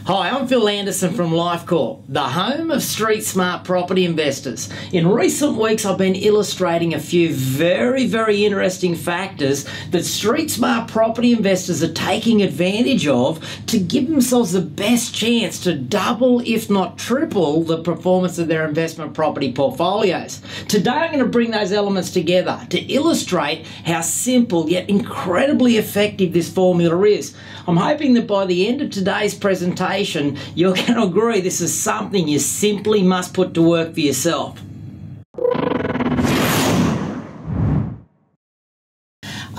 Hi, I'm Phil Anderson from Lifecore, the home of street smart property investors. In recent weeks, I've been illustrating a few very interesting factors that street smart property investors are taking advantage of to give themselves the best chance to double, if not triple, the performance of their investment property portfolios. Today, I'm going to bring those elements together to illustrate how simple yet incredibly effective this formula is. I'm hoping that by the end of today's presentation, you're going to agree this is something you simply must put to work for yourself.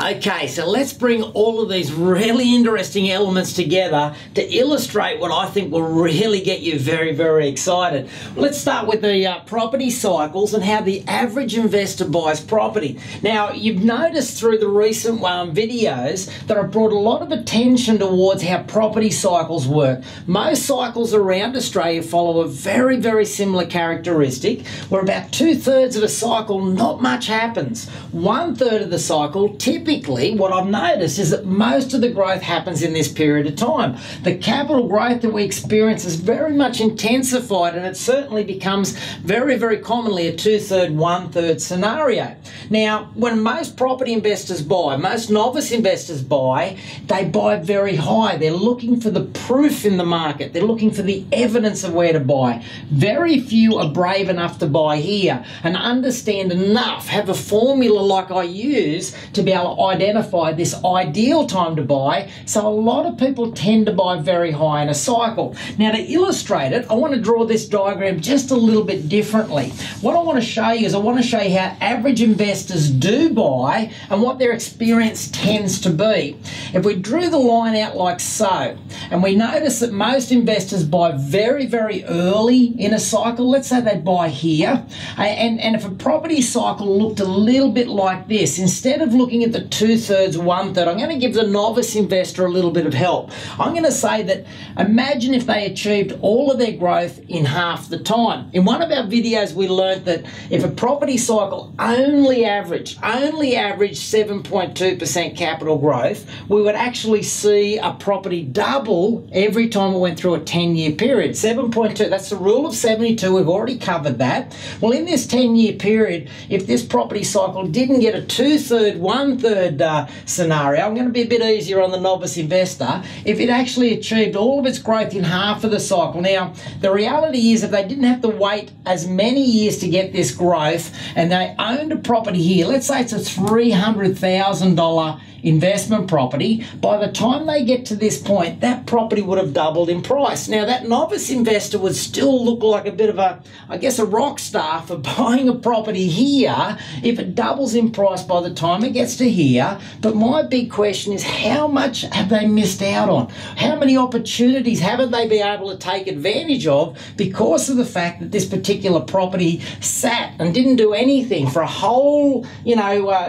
Okay, so let's bring all of these really interesting elements together to illustrate what I think will really get you very excited. Let's start with the property cycles and how the average investor buys property. Now, you've noticed through the recent videos that I've brought a lot of attention towards how property cycles work. Most cycles around Australia follow a very similar characteristic, where about 2/3 of a cycle, not much happens. 1/3 of the cycle, typically, what I've noticed is that most of the growth happens in this period of time. The capital growth that we experience is very much intensified, and it certainly becomes very commonly a 2/3, 1/3 scenario. Now, when most property investors buy, most novice investors buy, they buy very high. They're looking for the proof in the market. They're looking for the evidence of where to buy. Very few are brave enough to buy here and understand enough, have a formula like I use to be able to identify this ideal time to buy. So a lot of people tend to buy very high in a cycle. Now, to illustrate it, I want to draw this diagram just a little bit differently. What I want to show you is I want to show you how average investors do buy and what their experience tends to be. If we drew the line out like so, and we notice that most investors buy very early in a cycle, let's say they buy here, and if a property cycle looked a little bit like this, instead of looking at the 2/3, 1/3, I'm going to give the novice investor a little bit of help. I'm going to say that imagine if they achieved all of their growth in half the time. In one of our videos, we learned that if a property cycle only averaged 7.2% capital growth, we would actually see a property double every time we went through a 10-year period. 7.2, that's the rule of 72. We've already covered that. Well, in this 10-year period, if this property cycle didn't get a 2/3, 1/3 scenario, I'm going to be a bit easier on the novice investor, if it actually achieved all of its growth in half of the cycle. Now, the reality is if they didn't have to wait as many years to get this growth and they owned a property here, let's say it's a $300,000 investment property, by the time they get to this point, that property would have doubled in price. Now, that novice investor would still look like a bit of a rock star for buying a property here if it doubles in price by the time it gets to here. But my big question is, how much have they missed out on? How many opportunities haven't they been able to take advantage of because of the fact that this particular property sat and didn't do anything for a whole,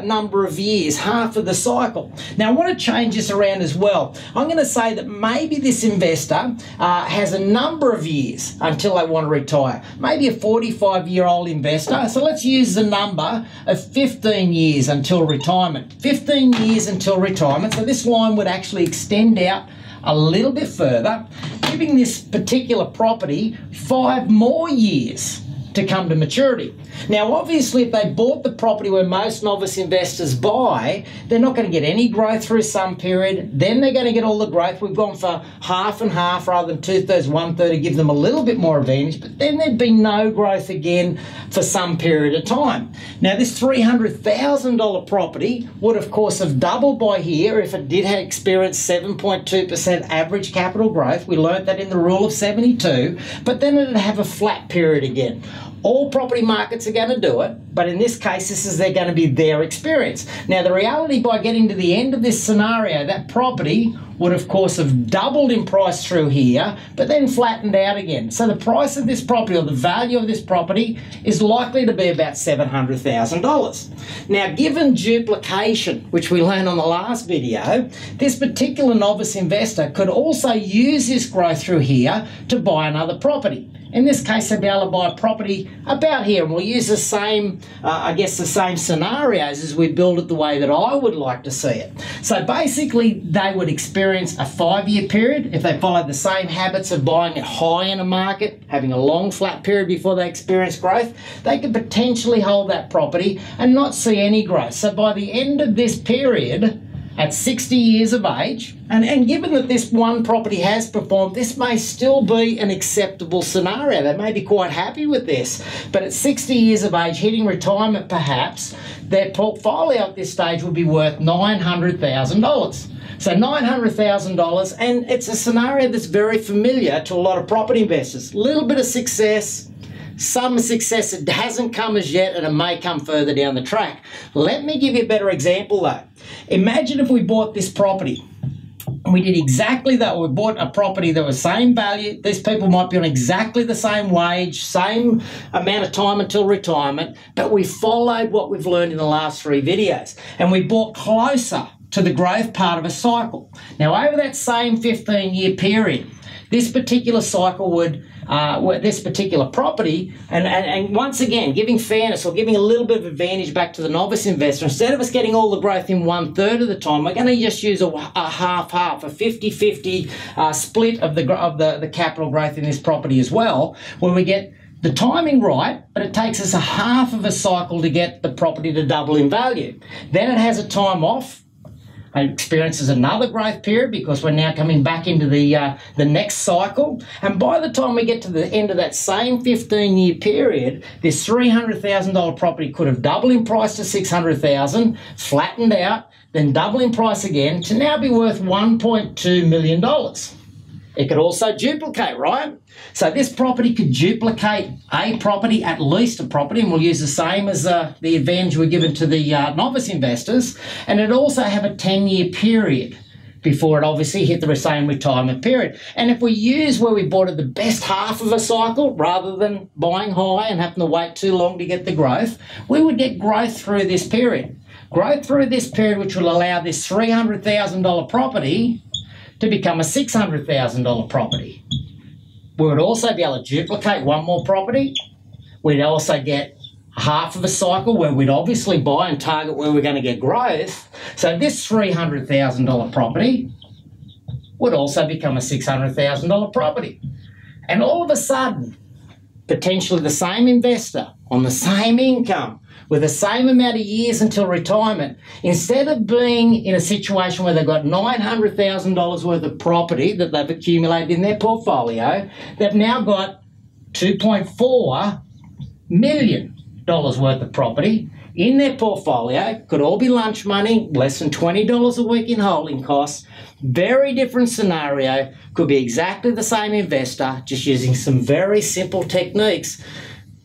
number of years, half of the cycle? Now, I want to change this around as well. I'm going to say that maybe this investor has a number of years until they want to retire. Maybe a 45-year-old investor. So let's use the number of 15 years until retirement. 15 years until retirement. So this line would actually extend out a little bit further, giving this particular property 5 more years to come to maturity. Now, obviously, if they bought the property where most novice investors buy, they're not going to get any growth through some period. Then they're going to get all the growth. We've gone for half and half rather than 2/3, 1/3 to give them a little bit more advantage, but then there'd be no growth again for some period of time. Now, this $300,000 property would, of course, have doubled by here if it did experience 7.2% average capital growth. We learnt that in the rule of 72, but then it'd have a flat period again. All property markets are going to do it, but in this case, they're going to be their experience. Now, the reality, by getting to the end of this scenario, that property would, of course, have doubled in price through here, but then flattened out again. So the price of this property, or the value of this property, is likely to be about $700,000. Now, given duplication, which we learned on the last video, this particular novice investor could also use this growth through here to buy another property. In this case, they'd be able to buy a property about here, and we'll use the same, the same scenarios as we build it the way that I would like to see it. So basically, they would experience a 5-year period if they followed the same habits of buying it high in a market, having a long flat period before they experience growth. They could potentially hold that property and not see any growth. So by the end of this period, at 60 years of age, and given that this one property has performed, this may still be an acceptable scenario. They may be quite happy with this. But at 60 years of age, hitting retirement perhaps, their portfolio at this stage would be worth $900,000. So $900,000, and it's a scenario that's very familiar to a lot of property investors. A little bit of success, some success that hasn't come as yet, and it may come further down the track. Let me give you a better example though. Imagine if we bought this property. We did exactly that. We bought a property that was same value. These people might be on exactly the same wage, same amount of time until retirement, but we followed what we've learned in the last 3 videos, and we bought closer to the growth part of a cycle. Now, over that same 15-year period, this particular cycle would, this particular property, and once again, giving fairness or giving a little bit of advantage back to the novice investor, instead of us getting all the growth in 1/3 of the time, we're going to just use a half-half, a 50-50 split of the capital growth in this property as well, where we get the timing right, but it takes us a half of a cycle to get the property to double in value. Then it has a time off. It experiences another growth period because we're now coming back into the next cycle. And by the time we get to the end of that same 15-year period, this $300,000 property could have doubled in price to $600,000, flattened out, then double in price again to now be worth $1.2 million. It could also duplicate, right? So this property could duplicate a property, at least a property, and we'll use the same as the advantage we're given to the novice investors. And it'd also have a 10-year period before it obviously hit the same retirement period. And if we use where we bought it the best half of a cycle, rather than buying high and having to wait too long to get the growth, we would get growth through this period. Growth through this period, which will allow this $300,000 property to become a $600,000 property. We would also be able to duplicate one more property. We'd also get half of a cycle where we'd obviously buy and target where we're going to get growth. So this $300,000 property would also become a $600,000 property. And all of a sudden, potentially the same investor on the same income with the same amount of years until retirement, instead of being in a situation where they've got $900,000 worth of property that they've accumulated in their portfolio, they've now got $2.4 million worth of property in their portfolio. Could all be lunch money, less than $20 a week in holding costs. Very different scenario. Could be exactly the same investor, just using some very simple techniques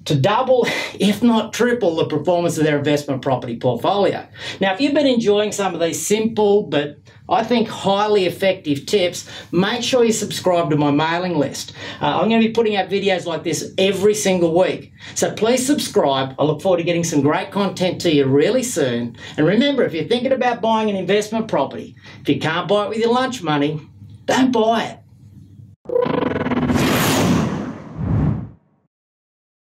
to double, if not triple, the performance of their investment property portfolio. Now, if you've been enjoying some of these simple but I think highly effective tips, make sure you subscribe to my mailing list. I'm going to be putting out videos like this every single week. So please subscribe. I look forward to getting some great content to you really soon. And remember, if you're thinking about buying an investment property, if you can't buy it with your lunch money, don't buy it.